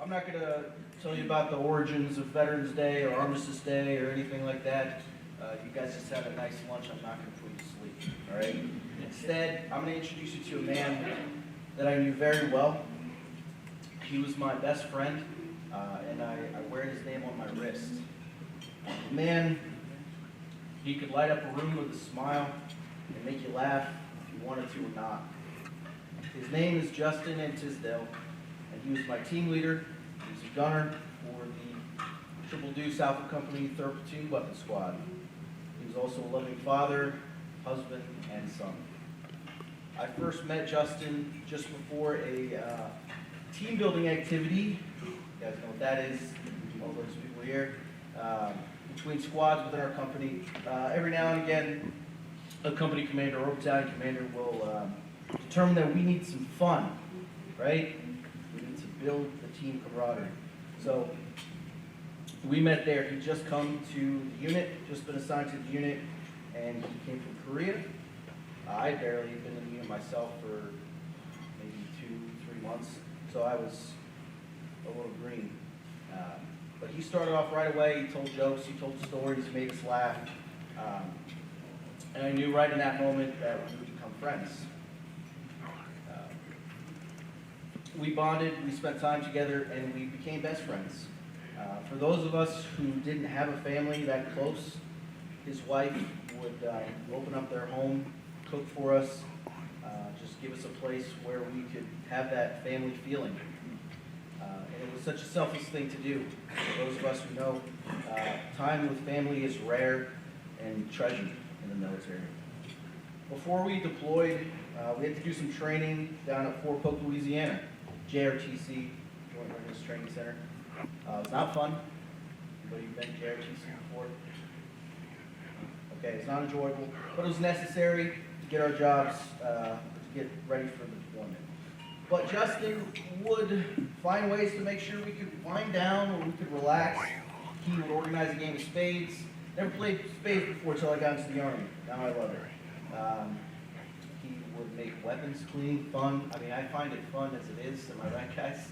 I'm not going to tell you about the origins of Veterans Day or Armistice Day or anything like that. You guys just had a nice lunch. I'm not going to put you to sleep, all right? Instead, I'm going to introduce you to a man that I knew very well. He was my best friend, and I wear his name on my wrist. Man, he could light up a room with a smile and make you laugh if you wanted to or not. His name is Justin Tisdale, and he was my team leader. He was a gunner for the Triple Deuce Alpha Company 3rd Platoon Weapons Squad. He was also a loving father, husband, and son. I first met Justin just before a team building activity. You guys know what that is, all those people here. Between squads within our company. Every now and again, a company commander or battalion commander will determine that we need some fun, right? We need to build the team camaraderie. So we met there. He'd just come to the unit, just been assigned to the unit, and he came from Korea. I barely had been in the unit myself for maybe 2-3 months, so I was a little green. But he started off right away. He told jokes, he told stories, made us laugh. And I knew right in that moment that we would become friends. We bonded, we spent time together, and we became best friends. For those of us who didn't have a family that close, his wife would open up their home, cook for us, just give us a place where we could have that family feeling. And it was such a selfless thing to do. For those of us who know, time with family is rare and treasured in the military. Before we deployed, we had to do some training down at Fort Polk, Louisiana, JRTC, Joint Readiness Training Center. It was not fun. Anybody been to JRTC before? Okay, it's not enjoyable, but it was necessary to get our jobs, to get ready for the deployment. But Justin would find ways to make sure we could wind down or we could relax. He would organize a game of spades. Never played spades before until I got into the Army. Now I love it. He would make weapons cleaning fun. I mean, I find it fun as it is. Am I right, guys?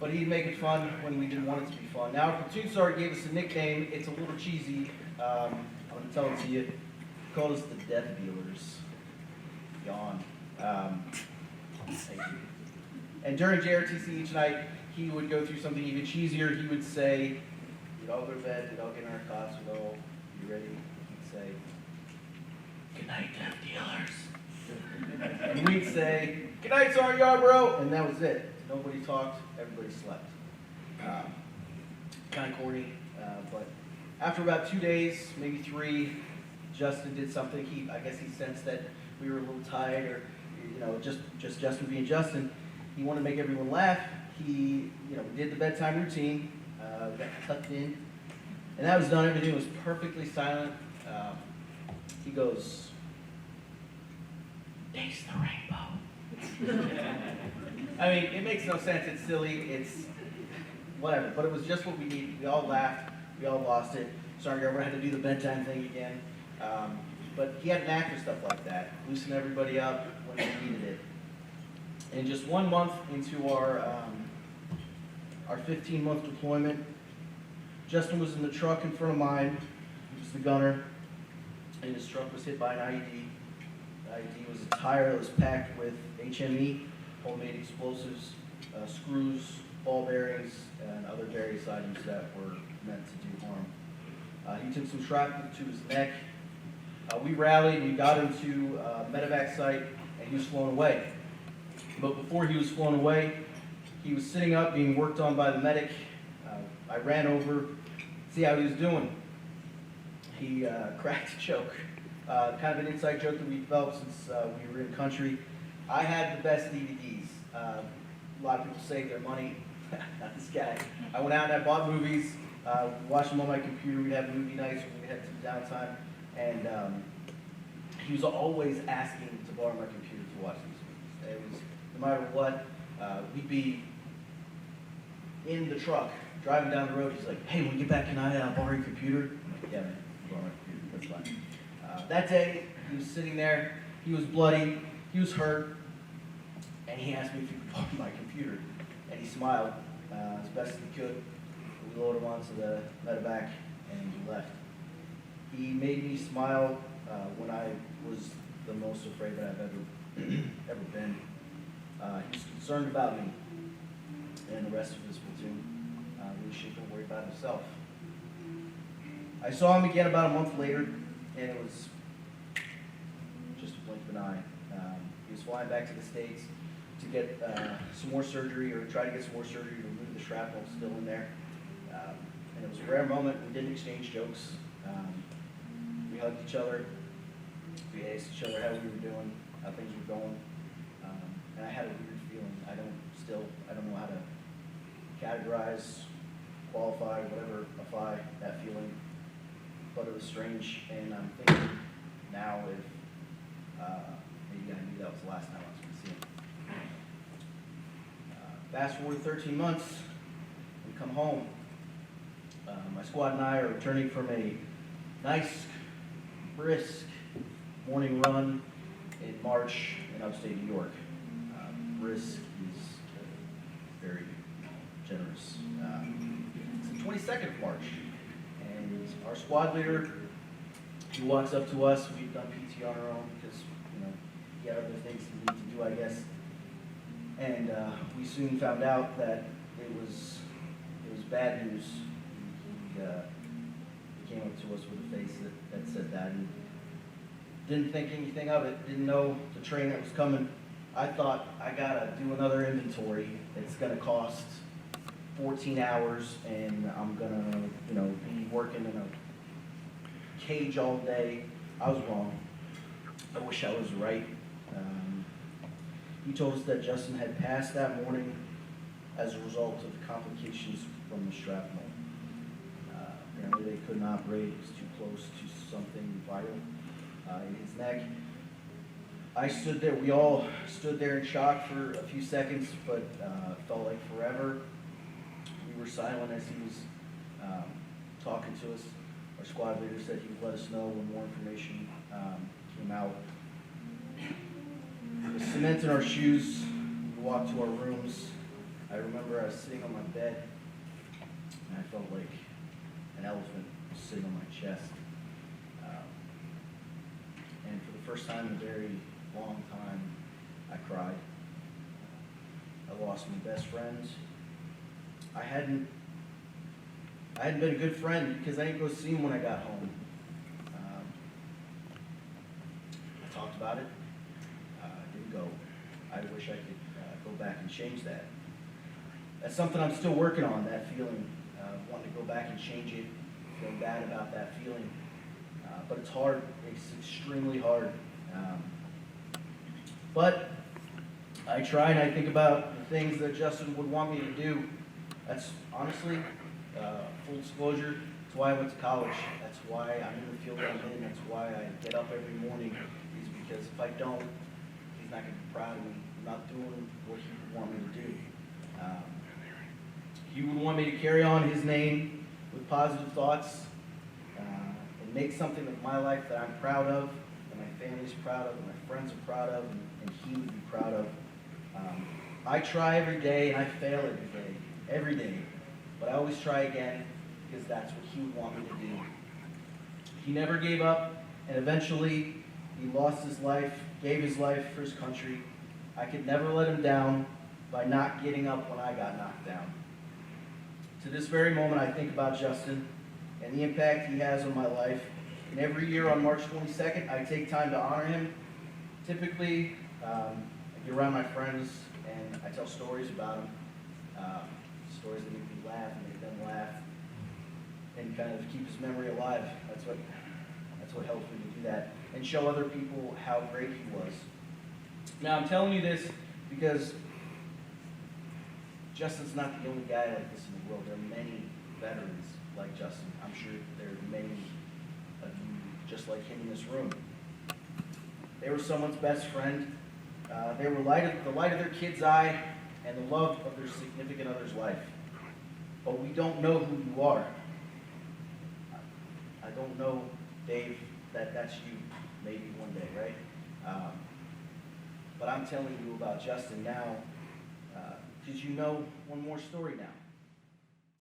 But he'd make it fun when we didn't want it to be fun. Now, our platoon sergeant gave us a nickname. It's a little cheesy. I'm going to tell it to you. He called us the Death Dealers. Yawn. Thank you. And during JRTC each night, he would go through something even cheesier. He would say, we'd all go to bed, we'd all get in our cots, we'd all be ready. He'd say, "Good night, Death Dealers." And we'd say, "Good night, Sergeant Yarborough," and that was it. Nobody talked, everybody slept. Kind of corny, but after about 2 days, maybe 3, Justin did something. I guess he sensed that we were a little tired, or just Justin being Justin. He wanted to make everyone laugh. We did the bedtime routine. We got tucked in, and that was done. Everything was perfectly silent. He goes, "Taste the rainbow." I mean, it makes no sense. It's silly. It's whatever. But it was just what we needed. We all laughed. We all lost it. Sergeant Garber had to do the bedtime thing again. But he had an knack for stuff like that. Loosen everybody up when they needed it. And just 1 month into our 15-month deployment, Justin was in the truck in front of mine. He was the gunner, and his truck was hit by an IED. The IED was a tire that was packed with HME, homemade explosives, screws, ball bearings, and other various items that were meant to do harm. He took some shrapnel to his neck. We rallied, we got him to a medevac site, and he was flown away. But before he was flown away, he was sitting up being worked on by the medic. I ran over to see how he was doing. He cracked a joke, kind of an inside joke that we developed since we were in country. I had the best DVDs. A lot of people save their money. Not this guy. I went out and I bought movies, watched them on my computer. We'd have movie nights when we had some downtime. And he was always asking to borrow my computer to watch these movies. It was, no matter what, we'd be in the truck, driving down the road. He's like, "Hey, when we get back, can I borrow your computer?" I'm like, "Yeah, man, borrow my computer, that's fine." That day, he was sitting there. He was bloody. He was hurt. And he asked me if on my computer. And he smiled as best as he could. We loaded him onto the medevac, and he left. He made me smile when I was the most afraid that I've ever been. He was concerned about me and the rest of his platoon. Really shouldn't worry about himself. I saw him again about a month later, and it was just a blink of an eye. He was flying back to the States to get some more surgery, or try to get some more surgery to remove the shrapnel still in there. And it was a rare moment. We didn't exchange jokes. We hugged each other. We asked each other how we were doing, how things were going. And I had a weird feeling. I don't know how to categorize, qualify, whatever, that feeling. But it was strange, and I'm thinking now if maybe I knew that was the last time I was going to see him. Fast forward 13 months, we come home. My squad and I are returning from a nice, brisk morning run in March in upstate New York. Brisk is very generous. It's the 22nd of March, and our squad leader, he walks up to us. We've done PT on our own because, he had other things he needed to do, I guess. And we soon found out that it was bad news. He came up to us with a face that said that, and didn't think anything of it. Didn't know the train that was coming. I thought, I gotta do another inventory. It's gonna cost 14 hours, and I'm gonna, be working in a cage all day. I was wrong. I wish I was right. He told us that Justin had passed that morning as a result of the complications from the shrapnel. Apparently they couldn't operate. It was too close to something vital in his neck. I stood there. We all stood there in shock for a few seconds, but felt like forever. We were silent as he was talking to us. Our squad leader said he would let us know when more information came out. The cement in our shoes, we walked to our rooms. I remember I was sitting on my bed, and I felt like an elephant was sitting on my chest. And for the first time in a very long time, I cried. I lost my best friend. I hadn't been a good friend because I didn't go see him when I got home. I talked about it. I didn't go. I wish I could go back and change that. That's something I'm still working on, that feeling, wanting to go back and change it, feeling bad about that feeling. But it's hard. It's extremely hard. But I try, and I think about the things that Justin would want me to do. That's honestly, full disclosure, that's why I went to college. That's why I'm in the field that I'm in. That's why I get up every morning, is because if I don't, he's not going to be proud of me. I'm not doing what he would want me to do. He would want me to carry on his name with positive thoughts and make something of my life that I'm proud of, that my family's proud of, that my friends are proud of, and he would be proud of. I try every day, and I fail every day, but I always try again, because that's what he would want me to do. He never gave up, and eventually he lost his life, gave his life for his country. I could never let him down by not getting up when I got knocked down. To this very moment, I think about Justin and the impact he has on my life. And every year on March 22nd, I take time to honor him. Typically, I get around my friends and I tell stories about him, stories that make me laugh and make them laugh, and kind of keep his memory alive. That's what helps me to do that, and show other people how great he was. Now, I'm telling you this because Justin's not the only guy like this in the world. There are many veterans like Justin. I'm sure there are many of you just like him in this room. They were someone's best friend. They were the light of their kid's eye and the love of their significant other's life. But we don't know who you are. I don't know, Dave, that's you. Maybe one day, right? But I'm telling you about Justin now. Did you know one more story now?